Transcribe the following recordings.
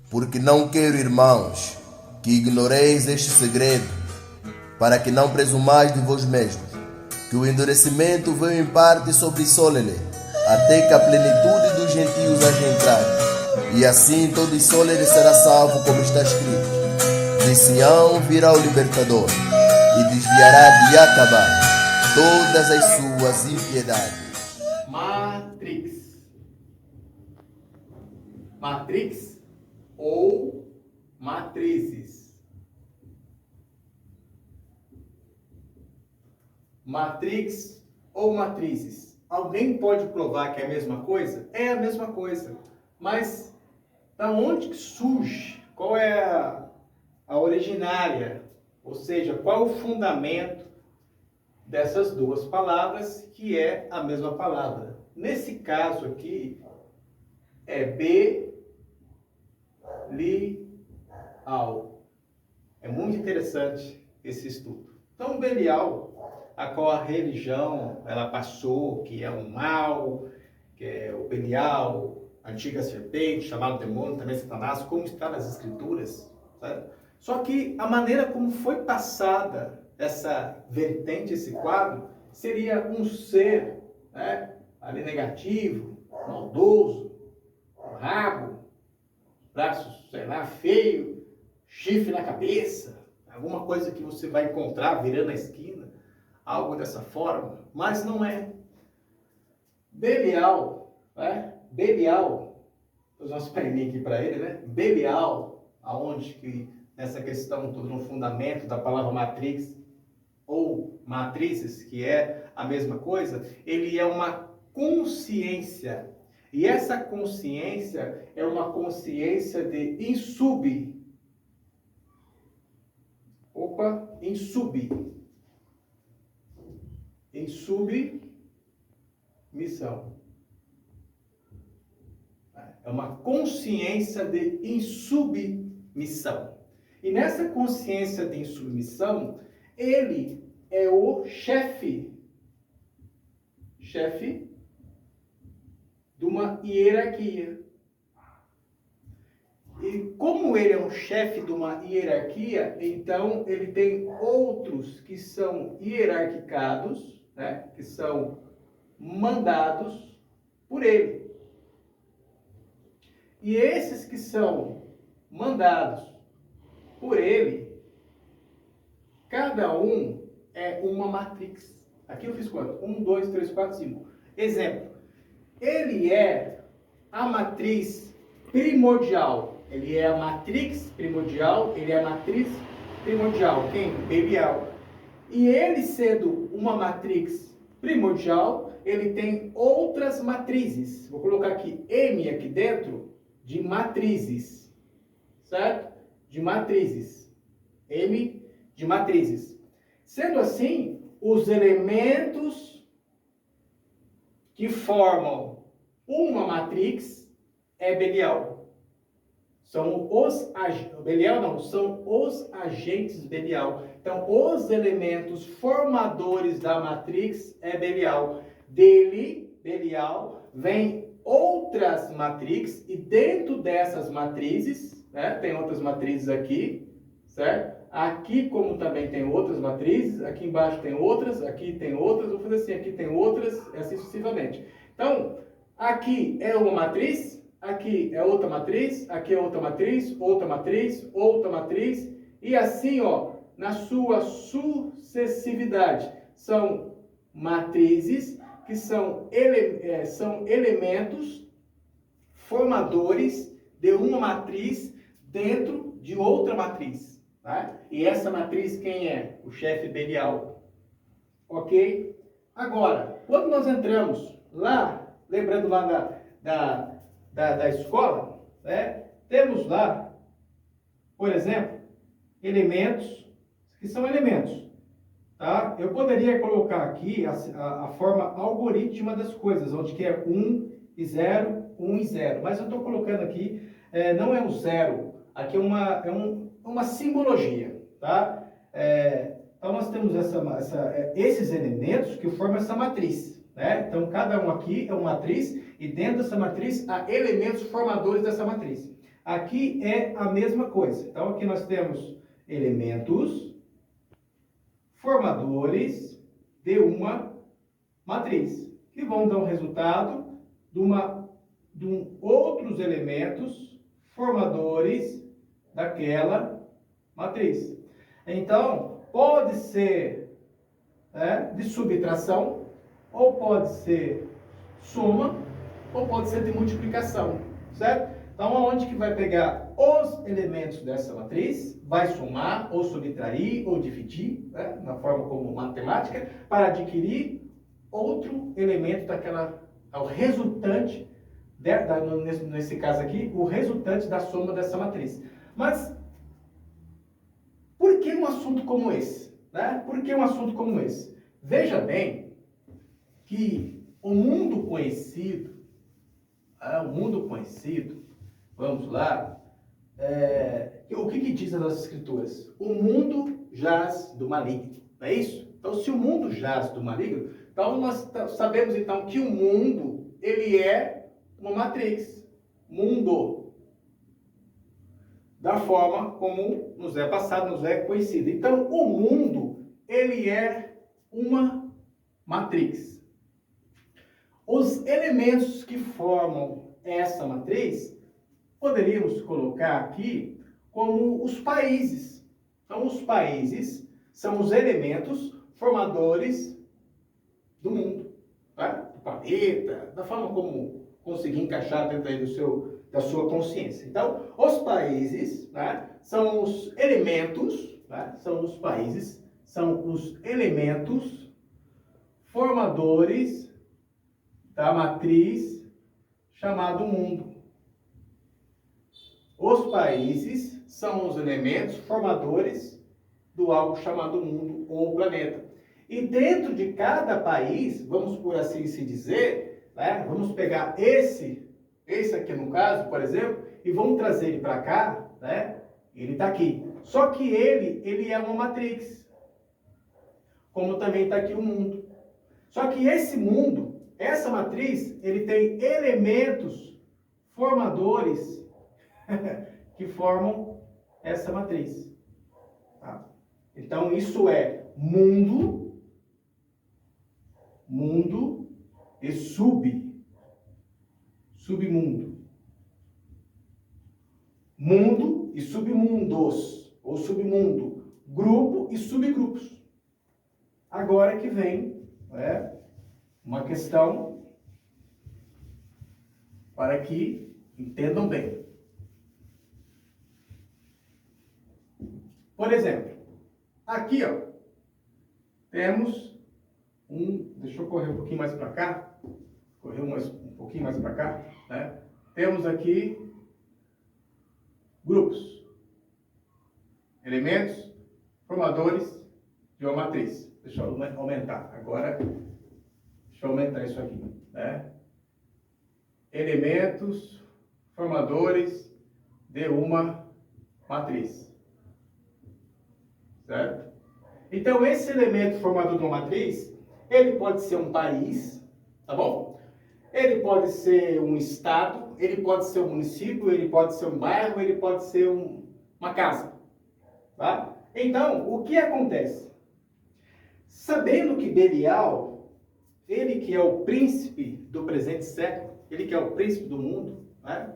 Porque não quero, irmãos, que ignoreis este segredo, para que não presumais de vós mesmos, que o endurecimento veio em parte sobre Solele, até que a plenitude dos gentios haja entrado. E assim todo Solele será salvo, como está escrito. De Sião virá o libertador, e desviará de Acabá todas as suas impiedades. Matrix. Matrix ou matrizes. Matrix ou matrizes. Alguém pode provar que é a mesma coisa? É a mesma coisa. Mas da onde que surge? Qual é a originária? Ou seja, qual é o fundamento dessas duas palavras que é a mesma palavra? Nesse caso aqui, é Belial. É muito interessante esse estudo. Então, Belial, a qual a religião ela passou, que é um mal, que é o Belial, a antiga serpente, chamado demônio, também Satanás, como está nas escrituras, certo? Só que a maneira como foi passada essa vertente, esse quadro, seria um ser, né, ali negativo, maldoso, rabo, braços, sei lá, feio, chifre na cabeça, alguma coisa que você vai encontrar virando a esquina, algo dessa forma, mas não é. Belial, né? Belial, vou usar umas perninhas aqui para ele, né? Belial, aonde que nessa questão, todo no fundamento da palavra matrix ou matrizes, que é a mesma coisa, ele é uma consciência. E essa consciência é uma consciência de insubmissão. É uma consciência de insubmissão. E nessa consciência de insubmissão, ele é o chefe de uma hierarquia. E como ele é um chefe de uma hierarquia, então ele tem outros que são hierarquizados, né, que são mandados por ele. E esses que são mandados por ele, cada um é uma matrix. Aqui eu fiz quanto? 1, 2, 3, 4, 5. Exemplo. Ele é a matriz primordial. Ele é a matrix primordial. Ele é a matriz primordial. Quem? Belial. E ele sendo uma matrix primordial, ele tem outras matrizes. Vou colocar aqui M aqui dentro de matrizes. Certo? De matrizes. M de matrizes. Sendo assim, os elementos que formam uma matrix é Belial. São os Belial não, são os agentes Belial. Então, os elementos formadores da matrix é Belial. Dele, Belial, vem outras matrizes e dentro dessas matrizes, né, tem outras matrizes aqui, certo? Aqui, como também tem outras matrizes, aqui embaixo tem outras, aqui tem outras, vou fazer assim, aqui tem outras, assim sucessivamente. Então, aqui é uma matriz, aqui é outra matriz, aqui é outra matriz, outra matriz, outra matriz, e assim, ó, na sua sucessividade. São matrizes que são elementos formadores de uma matriz dentro de outra matriz. Tá? E essa matriz quem é? O chefe Belial. Ok? Agora, quando nós entramos lá, lembrando lá da escola, né? Temos lá, por exemplo, elementos, que são elementos. Tá? Eu poderia colocar aqui a forma algorítmica das coisas, onde que é 1 e 0, 1 e 0. Mas eu estou colocando aqui, não é um 0, aqui é uma simbologia. Tá? Então nós temos esses elementos que formam essa matriz. Né? Então cada um aqui é uma matriz e dentro dessa matriz há elementos formadores dessa matriz. Aqui é a mesma coisa. Então, aqui nós temos elementos formadores de uma matriz, que vão dar um resultado de outros elementos formadores daquela matriz. Então, pode ser de subtração, ou pode ser soma, ou pode ser de multiplicação, certo? Então, aonde que vai pegar os elementos dessa matriz, vai somar, ou subtrair, ou dividir, na forma como matemática, para adquirir outro elemento daquela, o resultante, nesse caso aqui, o resultante da soma dessa matriz. Mas, por que um assunto como esse? Por que um assunto como esse? Veja bem que o mundo conhecido, vamos lá, o que diz as nossas escrituras? O mundo jaz do maligno, não é isso? Então, se o mundo jaz do maligno, então nós sabemos então que o mundo, ele é uma matriz, mundo, da forma como nos é passado, nos é conhecido. Então, o mundo, ele é uma matriz. Os elementos que formam essa matriz, poderíamos colocar aqui como os países. Então, os países são os elementos formadores do mundo, do planeta, da forma como conseguir encaixar dentro aí da sua consciência. Então, os países são os elementos, são os elementos formadores da matriz chamado mundo. Os países são os elementos formadores do algo chamado mundo ou planeta. E dentro de cada país, vamos por assim se dizer, vamos pegar esse aqui no caso, por exemplo, e vamos trazer ele para cá, ele está aqui. Só que ele é uma matriz, como também está aqui o mundo. Só que esse mundo, essa matriz, ele tem elementos formadores que formam essa matriz. Tá? Então, isso é mundo e submundo. Mundo e submundos, ou submundo. Grupo e subgrupos. Agora que vem uma questão para que entendam bem. Por exemplo, aqui temos deixa eu correr um pouquinho mais para cá, um pouquinho mais para cá, temos aqui grupos, elementos formadores de uma matriz. Deixa eu aumentar, agora deixa eu aumentar isso aqui, elementos formadores de uma matriz, certo? Então, esse elemento formador de uma matriz, ele pode ser um país, tá bom? Ele pode ser um estado, ele pode ser um município, ele pode ser um bairro, ele pode ser uma casa, tá? Então, o que acontece? Sabendo que Belial, ele que é o príncipe do presente século, ele que é o príncipe do mundo,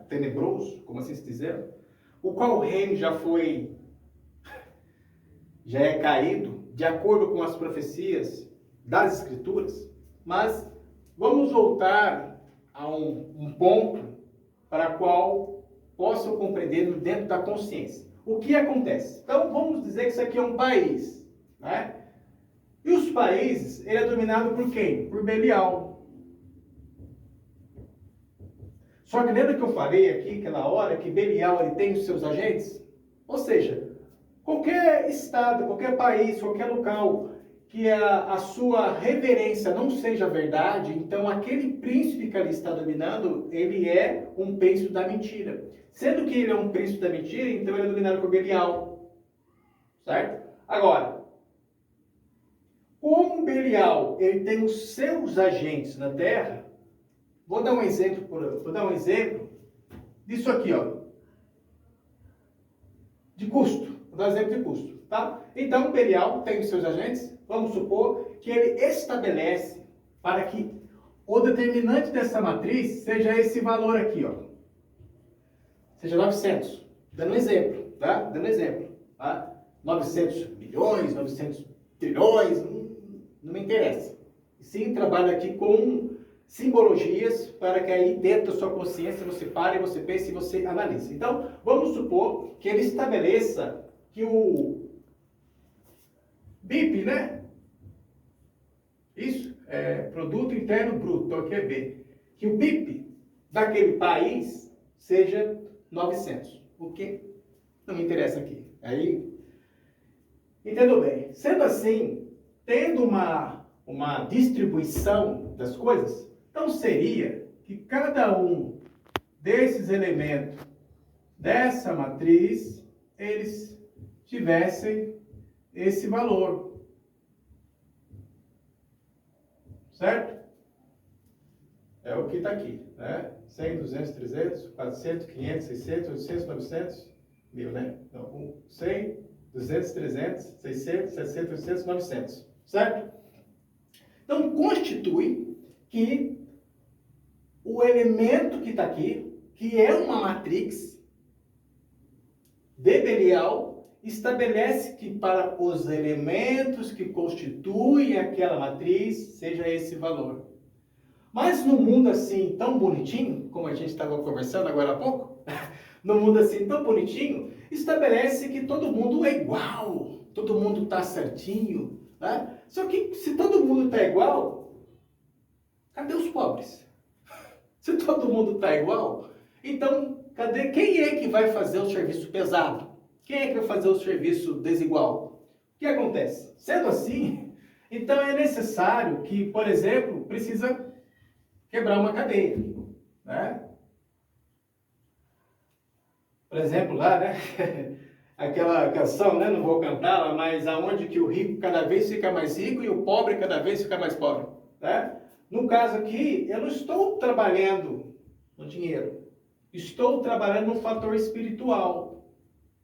tenebroso, como assim se dizer, o qual o reino já é caído, de acordo com as profecias das Escrituras, mas vamos voltar a um ponto para qual possam compreender dentro da consciência. O que acontece? Então, vamos dizer que isso aqui é um país, E os países, ele é dominado por quem? Por Belial. Só que lembra que eu falei aqui, aquela hora, que Belial ele tem os seus agentes? Ou seja, qualquer estado, qualquer país, qualquer local que a sua reverência não seja verdade, então aquele príncipe que ali está dominando, ele é um príncipe da mentira. Sendo que ele é um príncipe da mentira, então ele é dominado por Belial. Certo? Agora, como Belial ele tem os seus agentes na terra, vou dar um exemplo disso aqui, de custo. Vou dar um exemplo de custo, tá? Então, o imperial tem os seus agentes, vamos supor que ele estabelece para que o determinante dessa matriz seja esse valor aqui, ó. Seja 900. Dando um exemplo, tá? Dando um exemplo, tá? 900 milhões, 900 trilhões, não me interessa. Sim, trabalho aqui com simbologias para que aí dentro da sua consciência você pare, você pense e você analise. Então, vamos supor que ele estabeleça que o BIP, né? Isso, Produto Interno Bruto, então aqui é B. Que o BIP daquele país seja 900. O que não me interessa aqui. Aí, entendeu bem? Sendo assim, tendo uma distribuição das coisas, então seria que cada um desses elementos dessa matriz, eles tivessem esse valor. Certo? É o que está aqui, né? 100, 200, 300, 400, 500, 600, 800, 900, 1000, né? Então, 100, 200, 300, 600, 700, 800, 900. Certo? Então, constitui que o elemento que está aqui, que é uma matrix weberial, estabelece que para os elementos que constituem aquela matriz, seja esse valor. Mas no mundo assim tão bonitinho, como a gente estava conversando agora há pouco, no mundo assim tão bonitinho, estabelece que todo mundo é igual, todo mundo está certinho, né? Só que se todo mundo está igual, cadê os pobres? Se todo mundo está igual, então cadê quem é que vai fazer o serviço pesado? Quem é que vai fazer o serviço desigual? O que acontece? Sendo assim, então é necessário que, por exemplo, precisa quebrar uma cadeia, né? Por exemplo, lá, né? Aquela canção, né? Não vou cantá-la, mas aonde que o rico cada vez fica mais rico e o pobre cada vez fica mais pobre, né? No caso aqui, eu não estou trabalhando no dinheiro, estou trabalhando no fator espiritual,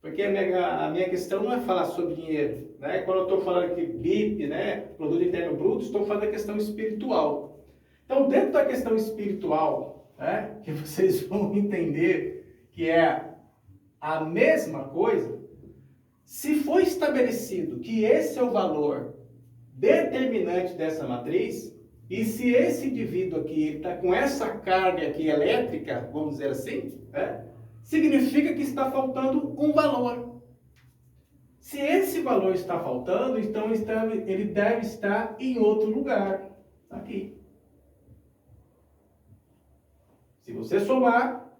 porque a minha questão não é falar sobre dinheiro, né? Quando eu estou falando aqui BIP, né? Produto Interno Bruto, estou falando da questão espiritual. Então, dentro da questão espiritual, né? Que vocês vão entender que é a mesma coisa, se for estabelecido que esse é o valor determinante dessa matriz, e se esse indivíduo aqui está com essa carga aqui elétrica, vamos dizer assim, né, significa que está faltando um valor. Se esse valor está faltando, então ele deve estar em outro lugar, aqui. Se você somar,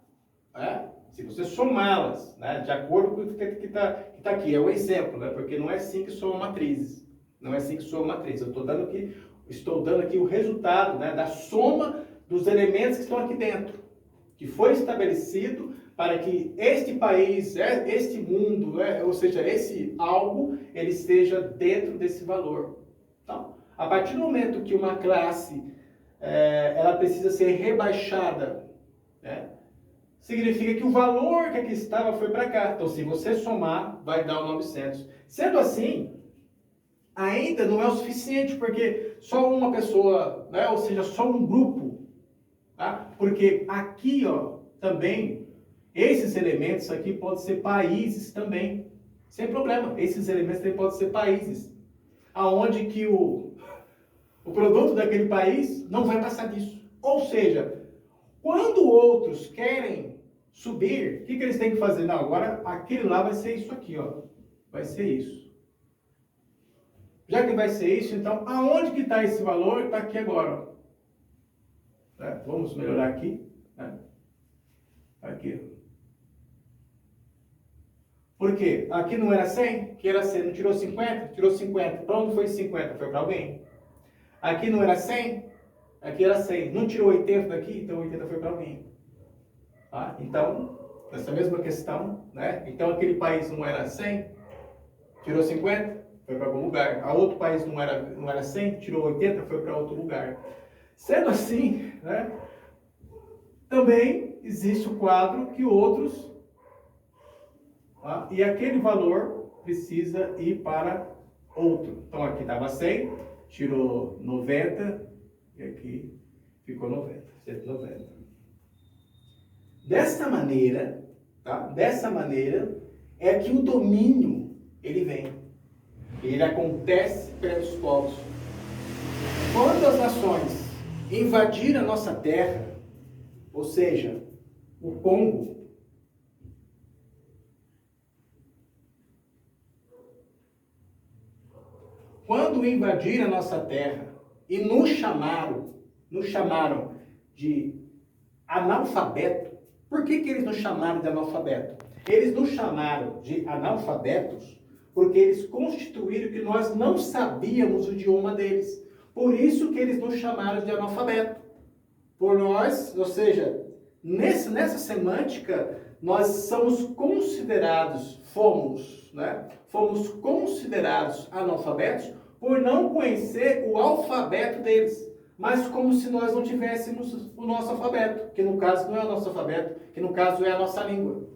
né, se você somá-las, né, de acordo com o que está aqui, é um exemplo, né, porque não é assim que soma matrizes. Não é assim que soma matriz. Eu estou dando aqui o resultado, né, da soma dos elementos que estão aqui dentro, que foi estabelecido para que este país, este mundo, ou seja, esse algo, ele esteja dentro desse valor. Então, a partir do momento que uma classe ela precisa ser rebaixada, né, significa que o valor que aqui estava foi para cá. Então, se você somar, vai dar o 900. Sendo assim, ainda não é o suficiente, porque só uma pessoa, né, ou seja, só um grupo, tá? Porque aqui, ó, também, esses elementos aqui podem ser países também, sem problema. Esses elementos também podem ser países, aonde que o produto daquele país não vai passar disso. Ou seja, quando outros querem subir, o que eles têm que fazer? Não, agora aquele lá vai ser isso aqui, ó, vai ser isso. Já que vai ser isso, então, aonde que está esse valor? Está aqui agora. Né? Vamos melhorar aqui. Né? Aqui. Por quê? Aqui não era 100? Que era 100. Não tirou 50? Tirou 50. Para onde foi 50? Foi para alguém. Aqui não era 100? Aqui era 100. Não tirou 80 daqui? Então 80 foi para alguém. Tá? Então, nessa mesma questão, né? Então aquele país não era 100? Tirou 50? Foi para algum lugar. A outro país não era 100, tirou 80, foi para outro lugar. Sendo assim, né, também existe o quadro que outros tá? E aquele valor precisa ir para outro. Então aqui estava 100, tirou 90 e aqui ficou 90, 190. Desta maneira, tá? Dessa maneira é que o domínio ele vem. Ele acontece pelos povos. Quando as nações invadiram a nossa terra, ou seja, o Congo, quando invadiram a nossa terra e nos chamaram de analfabeto, por que eles nos chamaram de analfabeto? Eles nos chamaram de analfabetos porque eles constituíram que nós não sabíamos o idioma deles. Por isso que eles nos chamaram de analfabeto. Por nós, ou seja, nessa semântica, nós somos considerados, fomos considerados analfabetos por não conhecer o alfabeto deles. Mas como se nós não tivéssemos o nosso alfabeto, que no caso não é o nosso alfabeto, que no caso é a nossa língua.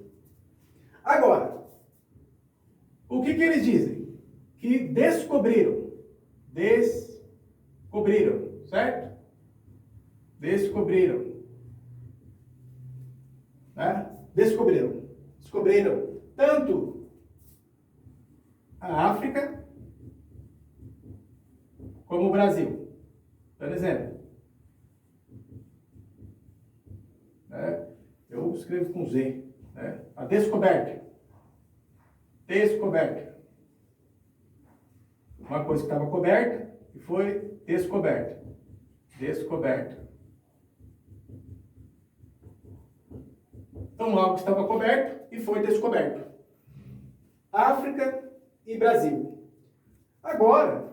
Agora, o que eles dizem? Que descobriram, certo? Descobriram, né? Descobriram tanto a África como o Brasil. Por exemplo, né? Eu escrevo com Z, né? A descoberta. Uma coisa que estava coberta e foi descoberta. Então, algo estava coberto e foi descoberto. África e Brasil. Agora,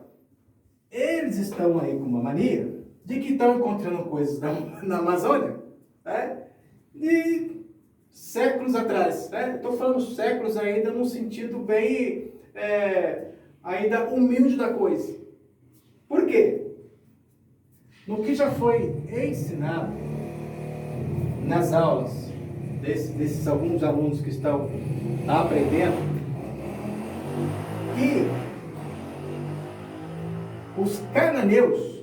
eles estão aí com uma mania de que estão encontrando coisas na Amazônia, né? De séculos atrás, né? Estou falando séculos ainda num sentido bem ainda humilde da coisa. Por quê? No que já foi ensinado nas aulas desses alguns alunos que estão aprendendo, que os cananeus,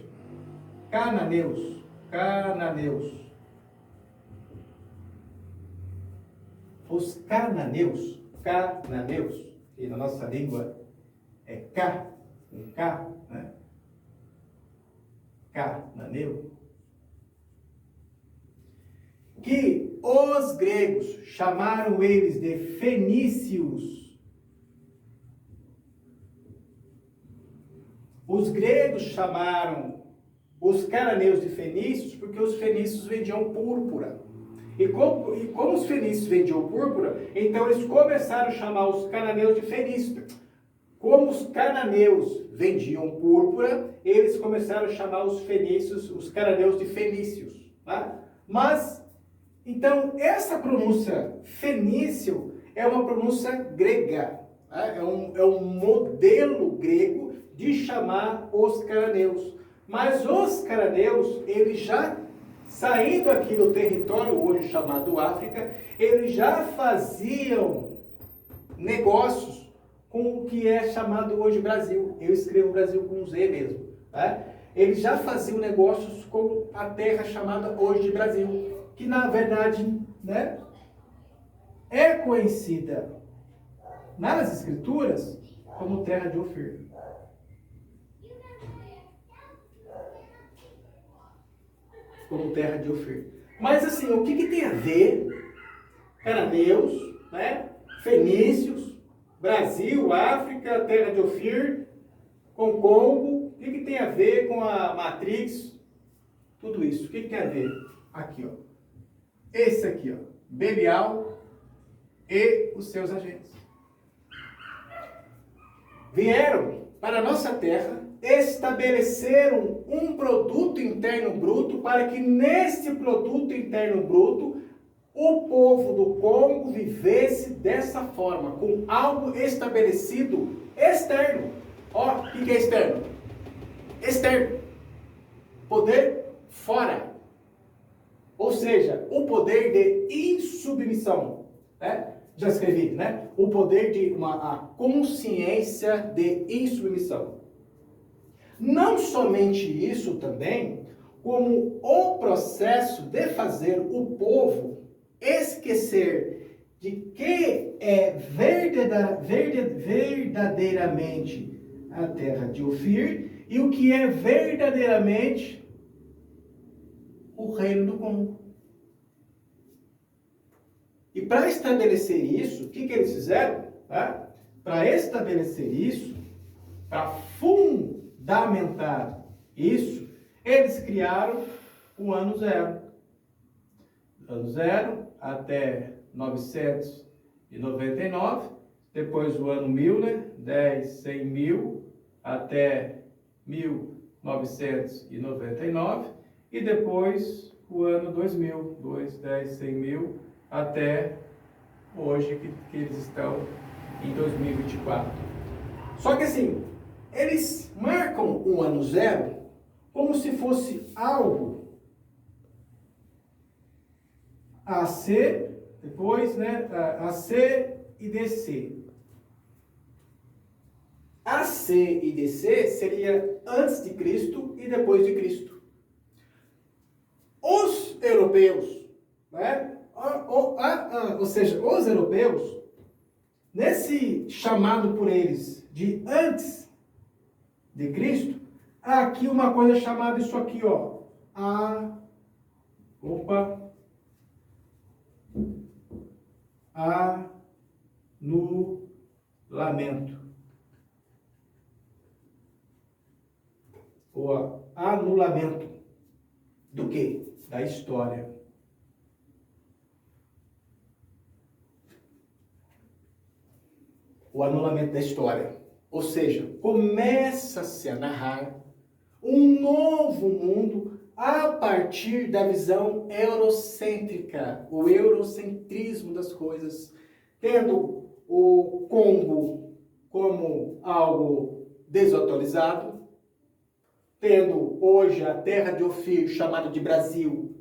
que na nossa língua é K, um K, né? Cananeu. Que os gregos chamaram eles de fenícios. Os gregos chamaram os cananeus de fenícios porque os fenícios vendiam púrpura. E como os fenícios vendiam púrpura, então eles começaram a chamar os cananeus de fenícios. Como os cananeus vendiam púrpura, eles começaram a chamar os fenícios, os cananeus de fenícios. Tá? Mas, então, essa pronúncia fenício é uma pronúncia grega. Tá? É um modelo grego de chamar os cananeus. Mas os cananeus, eles já, saindo aqui do território hoje chamado África, eles já faziam negócios com o que é chamado hoje Brasil. Eu escrevo Brasil com Z mesmo. Tá? Eles já faziam negócios com a terra chamada hoje de Brasil, que na verdade, né, é conhecida nas escrituras como terra de Ofir. Mas assim, o que tem a ver cananeus, né, fenícios, Brasil, África, terra de Ofir, com Congo, o que tem a ver com a Matrix, tudo isso, o que tem a ver? Aqui, ó, esse aqui, ó, Belial e os seus agentes. Vieram para a nossa terra, estabeleceram um produto interno bruto para que nesse produto interno bruto o povo do Congo vivesse dessa forma, com algo estabelecido externo. Ó, o que é externo? Externo. Poder fora. Ou seja, o poder de insubmissão. Né? já escrevi, né? O poder de a consciência de insubmissão. Não somente isso também, como o processo de fazer o povo esquecer de que é verdadeiramente a terra de Ofir e o que é verdadeiramente o reino do Congo. E para estabelecer isso, o que eles fizeram? Tá? Para estabelecer isso, para fundamentar isso, eles criaram o ano zero. Ano zero até 999, depois o ano 1000, né? 10, 100 mil, até 1999, e depois o ano 2000, 2, 10, 100 mil, até hoje que eles estão em 2024. Só que assim, eles marcam o ano zero como se fosse algo a ser, depois, né, a C e DC. A C e DC seria antes de Cristo e depois de Cristo. Os europeus, né, ou seja, os europeus, nesse chamado por eles de antes de Cristo, há aqui uma coisa chamada isso aqui, ó, anulamento. O anulamento do quê? Da história. O anulamento da história. Ou seja, começa-se a narrar um novo mundo a partir da visão eurocêntrica, o eurocentrismo das coisas, tendo o Congo como algo desatualizado, tendo hoje a terra de Ofir, chamada de Brasil,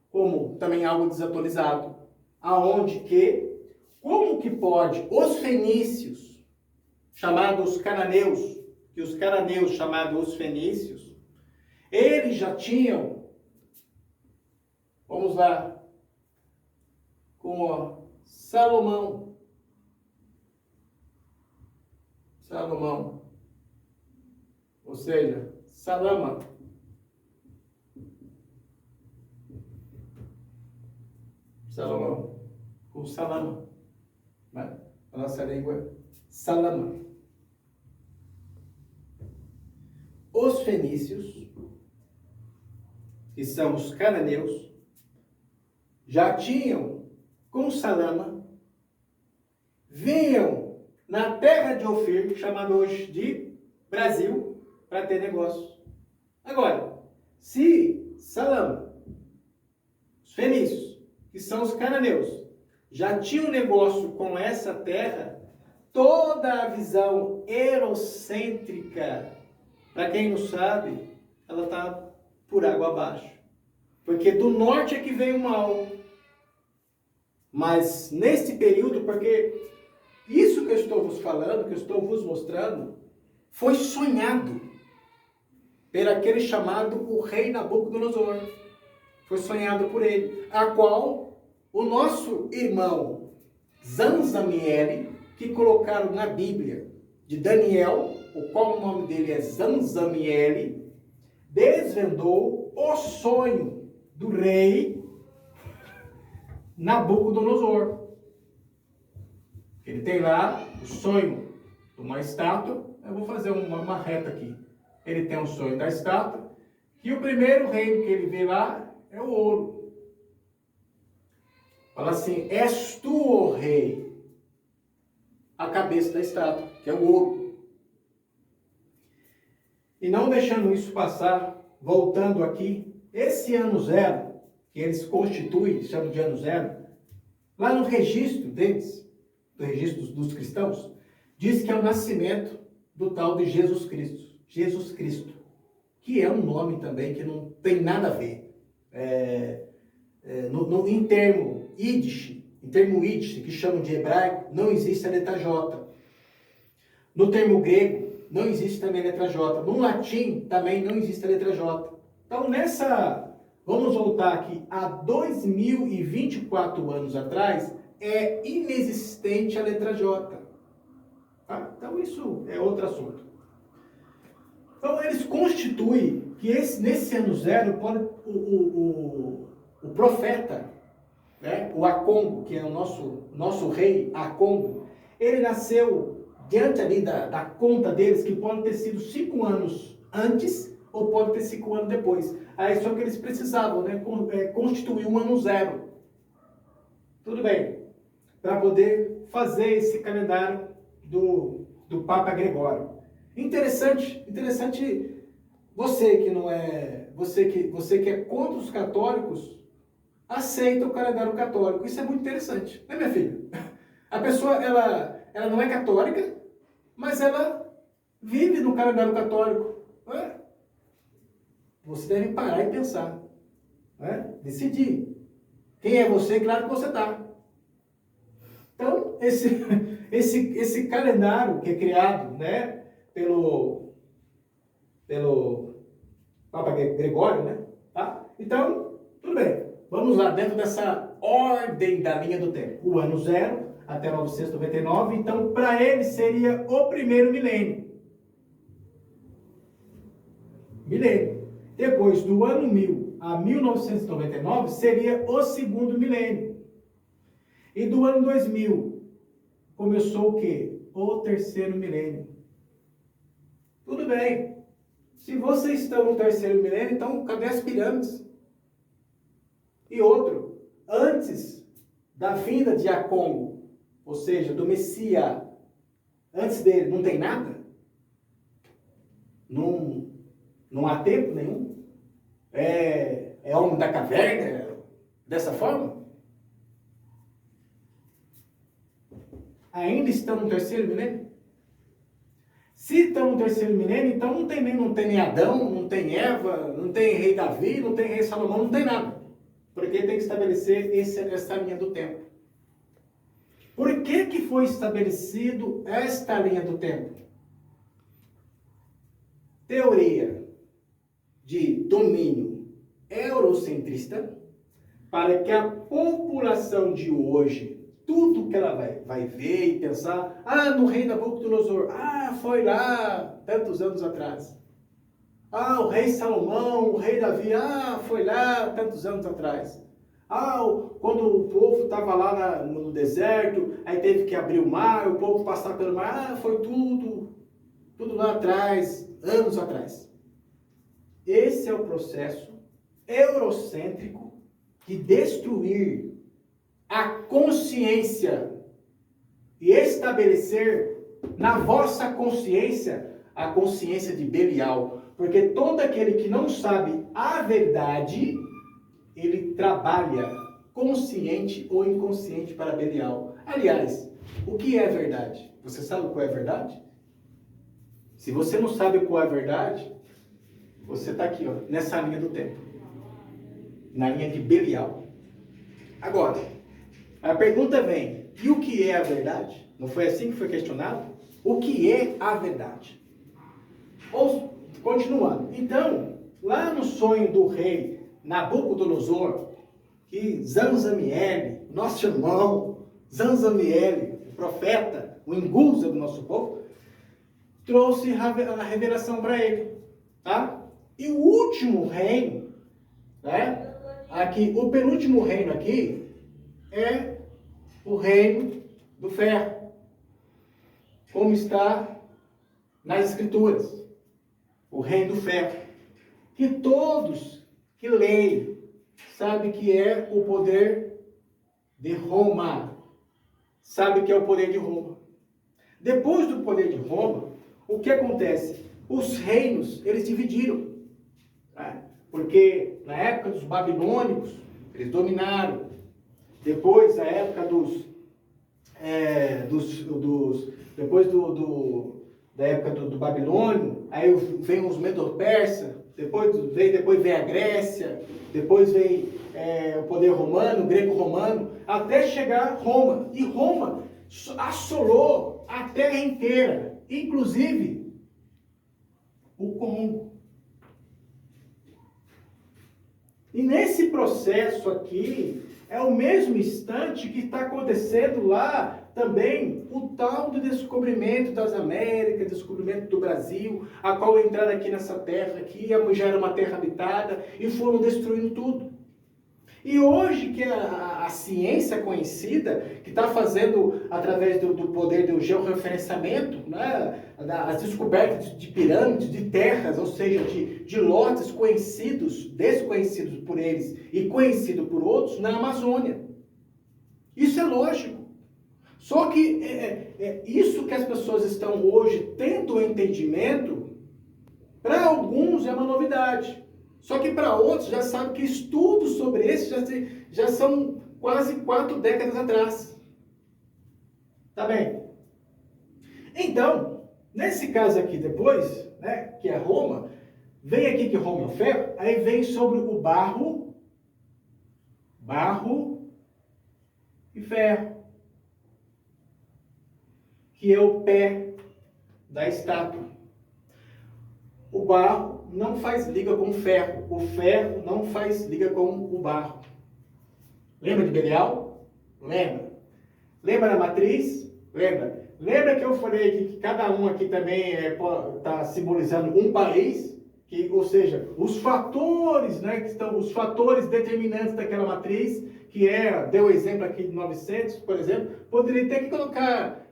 como também algo desatualizado, aonde que, como que pode os fenícios, chamados cananeus, que os cananeus chamados os fenícios, eles já tinham, vamos lá, com Salomão, ou seja, Salama, Salomão, com Salama, né? A nossa língua, Salama. Os fenícios, que são os cananeus, já tinham com Salama, vinham na terra de Ofir, chamada hoje de Brasil, para ter negócio. Agora, se Salama, os fenícios, que são os cananeus, já tinham negócio com essa terra, toda a visão eurocêntrica, para quem não sabe, ela está por água abaixo. Porque do norte é que veio o mal. Mas nesse período, porque isso que eu estou vos falando, que eu estou vos mostrando, foi sonhado por aquele chamado o rei Nabucodonosor. Foi sonhado por ele, a qual o nosso irmão Zanzamiel, que colocaram na Bíblia de Daniel, o qual o nome dele é Zanzamiel, desvendou o sonho do rei Nabucodonosor. Ele tem lá o sonho de uma estátua. Eu vou fazer uma reta aqui. Ele tem o sonho da estátua, que o primeiro reino que ele vê lá é o ouro. Fala assim, és tu, ó rei, a cabeça da estátua, que é o ouro. E não deixando isso passar, voltando aqui, esse ano zero, que eles constituem, chamam de ano zero, lá no registro deles, do registro dos cristãos, diz que é o nascimento do tal de Jesus Cristo. Jesus Cristo, que é um nome também que não tem nada a ver. Em termo Yiddish, em termo Yiddish, que chamam de hebraico, não existe a letra J. No termo grego, não existe também a letra J. No latim, também não existe a letra J. Então, vamos voltar aqui a 2024 anos atrás, é inexistente a letra J. Tá? Então, isso é outro assunto. Então, eles constituem que nesse ano zero, o profeta, né, o Akongo, que é o nosso rei Akongo, ele nasceu diante ali da conta deles, que pode ter sido 5 anos antes ou pode ter 5 anos depois. Aí só que eles precisavam, né, constituir um ano zero. Tudo bem. Para poder fazer esse calendário do Papa Gregório. Interessante, você que não é, você que é contra os católicos, aceita o calendário católico. Isso é muito interessante, né, minha filha? A pessoa, ela não é católica, mas ela vive no calendário católico. Né? Você deve parar e pensar, né? Decidir. Quem é você? Claro que você está. Então, esse calendário que é criado, né, pelo Papa Gregório, né? Tá? Então, tudo bem. Vamos lá, dentro dessa ordem da linha do tempo. O ano zero até 999, então, para ele seria o primeiro milênio. Depois, do ano 1000 a 1999, seria o segundo milênio. E do ano 2000, começou o quê? O terceiro milênio. Tudo bem. Se vocês estão no terceiro milênio, então cadê as pirâmides? E outro, antes da vinda de Akongo, ou seja, do Messias, antes dele, não tem nada? Não há tempo nenhum? É homem da caverna? Dessa forma? Ainda estão no terceiro milênio? Se estão no terceiro milênio, então não tem nem Adão, não tem Eva, não tem rei Davi, não tem rei Salomão, não tem nada. Porque tem que estabelecer essa linha do tempo. Por que foi estabelecido esta linha do tempo? Teoria de domínio eurocentrista, para que a população de hoje, tudo que ela vai ver e pensar, no rei Nabucodonosor, foi lá tantos anos atrás. O rei Salomão, o rei Davi, foi lá tantos anos atrás. Quando o povo estava lá no deserto, aí teve que abrir o mar, o povo passar pelo mar, foi tudo lá atrás, anos atrás. Esse é o processo eurocêntrico de destruir a consciência e estabelecer na vossa consciência a consciência de Belial. Porque todo aquele que não sabe a verdade, ele trabalha consciente ou inconsciente para Belial. Aliás, o que é verdade? Você sabe qual é a verdade? Se você não sabe qual é a verdade, você está aqui, nessa linha do tempo. Na linha de Belial. Agora, a pergunta vem, e o que é a verdade? Não foi assim que foi questionado? O que é a verdade? Continuando. Então, lá no sonho do rei Nabucodonosor, que Zanzamiel, nosso irmão, Zanzamiel, o profeta, o Inguza do nosso povo, trouxe a revelação para ele. Tá? E o último reino, né? Aqui, o penúltimo reino aqui é o reino do ferro, como está nas escrituras, o reino do ferro, que todos que leem sabem que é o poder de Roma, sabem que é o poder de Roma. Depois do poder de Roma, o que acontece? Os reinos, eles dividiram, tá? Porque na época dos babilônicos, eles dominaram. Depois, na época depois da época do Babilônio, aí vem os Medo-Persa, depois vem a Grécia, depois vem o poder romano, greco-romano, até chegar a Roma. E Roma assolou a terra inteira, inclusive o Congo. E nesse processo aqui, é o mesmo instante que está acontecendo lá também o tal do descobrimento das Américas, descobrimento do Brasil, a qual entraram aqui nessa terra aqui, já era uma terra habitada, e foram destruindo tudo. E hoje que a ciência conhecida, que está fazendo, através do poder do georreferenciamento, né, as descobertas de pirâmides, de terras, ou seja, de lotes conhecidos, desconhecidos por eles e conhecidos por outros, na Amazônia. Isso é lógico. Só que isso que as pessoas estão hoje tendo entendimento, para alguns é uma novidade. Só que para outros já sabem que estudos sobre isso já são quase 4 décadas atrás. Tá bem? Então, nesse caso aqui depois, né, que é Roma, vem aqui que Roma é o ferro, aí vem sobre o barro e ferro, que é o pé da estátua. O barro não faz liga com o ferro não faz liga com o barro. Lembra de Belial? Lembra. Lembra da matriz? Lembra. Lembra que eu falei aqui que cada um aqui também está simbolizando um país? Ou seja, os fatores, né, que estão, os fatores determinantes daquela matriz, que deu o exemplo aqui de 900, por exemplo, poderia ter que colocar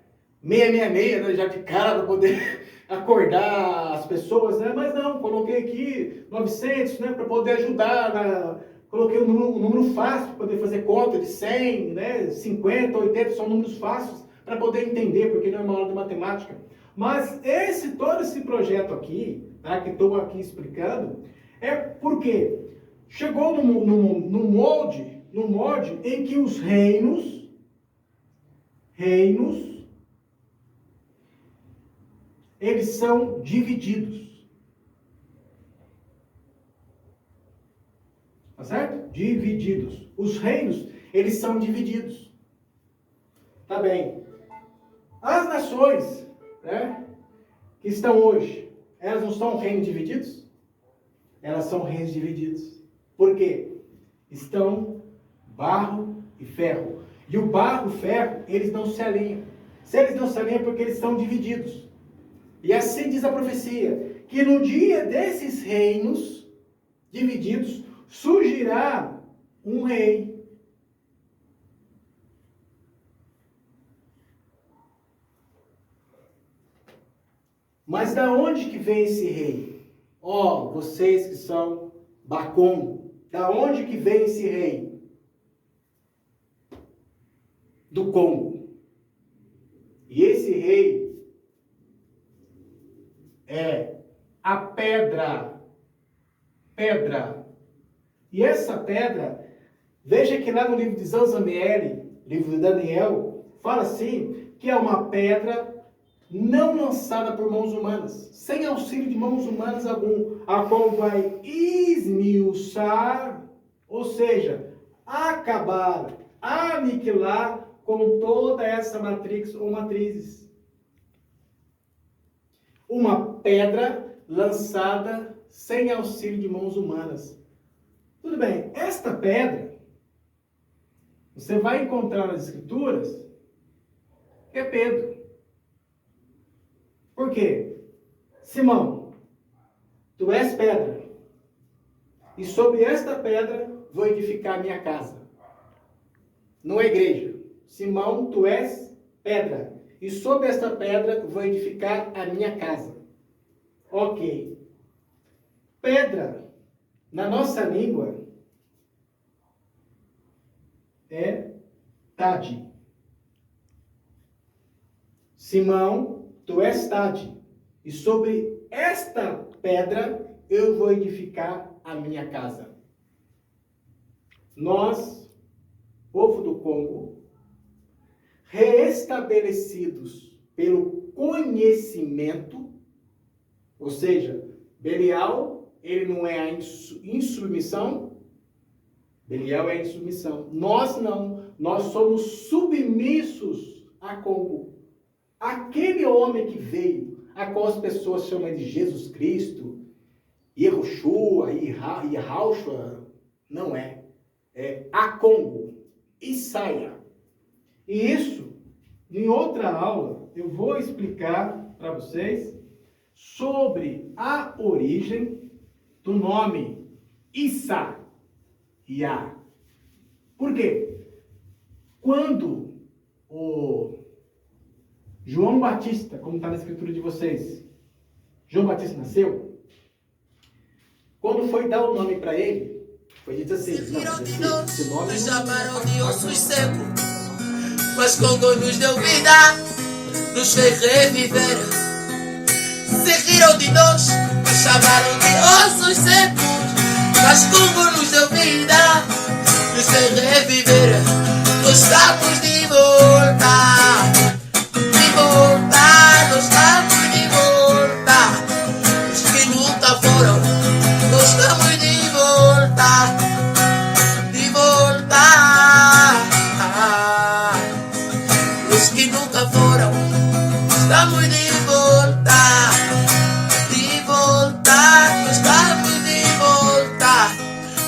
666, né, já de cara para poder acordar as pessoas, né? Mas não, coloquei aqui 900, né, para poder ajudar, coloquei um número fácil para poder fazer conta de 100, né, 50, 80, são números fáceis para poder entender, porque não é uma aula de matemática. Mas todo esse projeto aqui, tá, que estou aqui explicando, é porque chegou no molde em que os reinos eles são divididos. Tá certo? Divididos. Os reinos, eles são divididos. Tá bem. As nações, né, que estão hoje, elas não são reinos divididos? Elas são reinos divididos. Por quê? Estão barro e ferro. E o barro e o ferro, eles não se alinham. Se eles não se alinham é porque eles são divididos. E assim diz a profecia, que no dia desses reinos divididos, surgirá um rei. Mas da onde que vem esse rei? Vocês que são Bacon, da onde que vem esse rei? Do Congo. E esse rei é a pedra. E essa pedra, veja que lá no livro de Zanzamiel, livro de Daniel, fala assim, que é uma pedra não lançada por mãos humanas, sem auxílio de mãos humanas algum, a qual vai esmiuçar, ou seja, acabar, aniquilar com toda essa matrix ou matrizes. Uma pedra lançada sem auxílio de mãos humanas. Tudo bem, esta pedra, você vai encontrar nas Escrituras, que é Pedro. Por quê? Simão, tu és pedra, e sobre esta pedra vou edificar a minha casa. Não é igreja. Simão, tu és pedra, e sobre esta pedra vou edificar a minha casa. Ok. Pedra, na nossa língua, é Tade. Simão, tu és Tade, e sobre esta pedra eu vou edificar a minha casa. Nós, povo do Congo, reestabelecidos pelo conhecimento conhecimento, ou seja, Belial, ele não é a insubmissão, Belial é a insubmissão. Nós não, nós somos submissos a Congo. Aquele homem que veio, a qual as pessoas chamam de Jesus Cristo, Yehoshua, Yahushua, não é. É a Congo, Isaia. E isso, em outra aula, eu vou explicar para vocês sobre a origem do nome Isa, Yah. Por quê? Quando o João Batista, como está na escritura de vocês, João Batista nasceu, quando foi dar o nome para ele, foi dito assim, esse nome nos chamaram de ossos secos, mas Congo nos deu vida, nos fez reviver. Se riram de nós, nos chamaram de ossos secos, mas Congo nos deu vida, nos fez reviver. Gostamos de voltar, gostamos de voltar. Os que nunca foram, gostamos de voltar, de voltar. Os que nunca foram, gostamos de voltar, gostamos de voltar.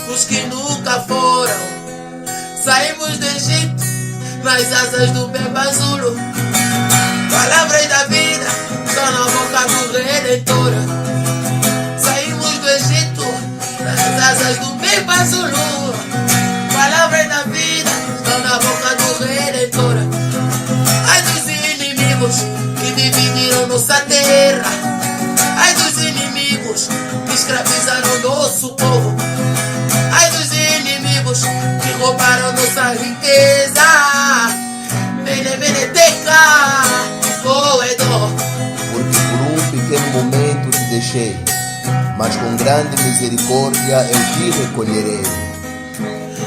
Os que nunca foram, saímos do Egito nas asas do Bebazulo. Palavras da vida estão na boca do Redentor. Saímos do Egito nas asas do Bebazulo. Palavras da vida estão na boca do Redentor. Ai dos inimigos que dividiram nossa terra. Ai dos inimigos que escravizaram nosso povo. Ai dos inimigos que roubaram nossa riqueza. Porque por um pequeno momento te deixei, mas com grande misericórdia eu te recolherei.